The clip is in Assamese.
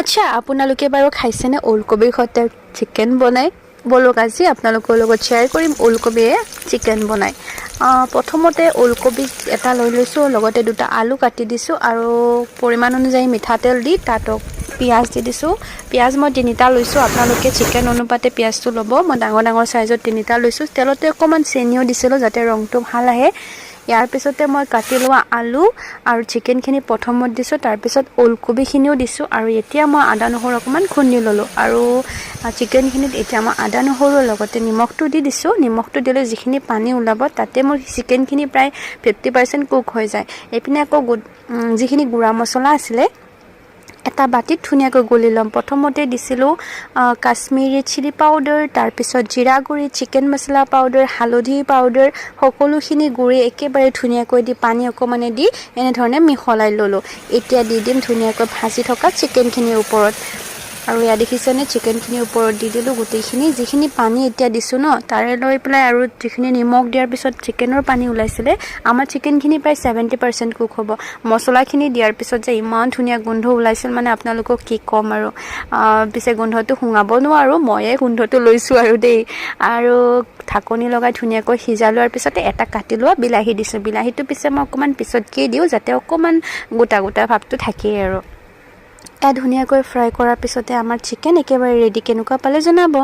আচ্ছা আপোনালোকে বাৰু খাইছেনে ওলকবিৰ সৈতে চিকেন বনাই বলক আজি আপোনালোকৰ লগত শ্বেয়াৰ কৰিম ওলকবিয়ে চিকেন বনাই প্ৰথমতে ওলকবি এটা লৈ লৈছোঁ লগতে দুটা আলু কাটি দিছোঁ আৰু পৰিমাণ অনুযায়ী মিঠাতেল দি তাত পিঁয়াজ দি দিছোঁ পিঁয়াজ মই তিনিটা লৈছোঁ আপোনালোকে চিকেন অনুপাতে পিঁয়াজটো ল'ব মই ডাঙৰ ডাঙৰ সাইজত তিনিটা লৈছোঁ তেলতে অকণমান চেনিও দিছিলোঁ যাতে ৰংটো ভাল আহে ইয়াৰ পিছতে মই কাটি লোৱা আলু আৰু চিকেনখিনি প্ৰথমত দিছোঁ তাৰপিছত ওলকবিখিনিও দিছোঁ আৰু এতিয়া মই আদা নহৰু অকণমান খুন্দি ল'লোঁ আৰু চিকেনখিনিত এতিয়া মই আদা নহৰুৰ লগতে নিমখটো দি দিছোঁ নিমখটো দিলে যিখিনি পানী ওলাব তাতে মোৰ চিকেনখিনি প্ৰায় 50% কুক হৈ যায় এইপিনে আকৌ যিখিনি গুড়া মছলা আছিলে এটা বাটিত ধুনীয়াকৈ গুলি ল'ম প্ৰথমতে দিছিলোঁ কাশ্মীৰী চিলি পাউডাৰ তাৰপিছত জিৰা গুড়ি চিকেন মছলা পাউডাৰ হালধি পাউডাৰ সকলোখিনি গুড়ি একেবাৰে ধুনীয়াকৈ দি পানী অকণমানে দি এনেধৰণে মিহলাই ল'লোঁ এতিয়া দি দিম ধুনীয়াকৈ ভাজি থকা চিকেনখিনিৰ ওপৰত আৰু ইয়াত দেখিছেনে চিকেনখিনিৰ ওপৰত দি দিলোঁ গোটেইখিনি যিখিনি পানী এতিয়া দিছোঁ ন তাৰে লৈ পেলাই আৰু যিখিনি নিমখ দিয়াৰ পিছত চিকেনৰ পানী ওলাইছিলে আমাৰ চিকেনখিনি প্ৰায় 70% কুক হ'ব মছলাখিনি দিয়াৰ পিছত যে ইমান ধুনীয়া গোন্ধ ওলাইছিল মানে আপোনালোকক কি ক'ম আৰু পিছে গোন্ধটো শুঙাব নোৱাৰো ময়ে গোন্ধটো লৈছোঁ আৰু দেই আৰু ঢাকনি লগাই ধুনীয়াকৈ সিজা লোৱাৰ পিছতে এটা কাটি লোৱা বিলাহী দিছোঁ বিলাহীটো পিছে মই অকণমান পিছতকৈ দিওঁ যাতে অকণমান গোটা গোটা ভাৱটো থাকেই আৰু ধুনীয়াকৈ ফ্ৰাই কৰাৰ পিছতে আমাৰ চিকেন একেবাৰে ৰেডি কেনেকুৱা পালে জনাব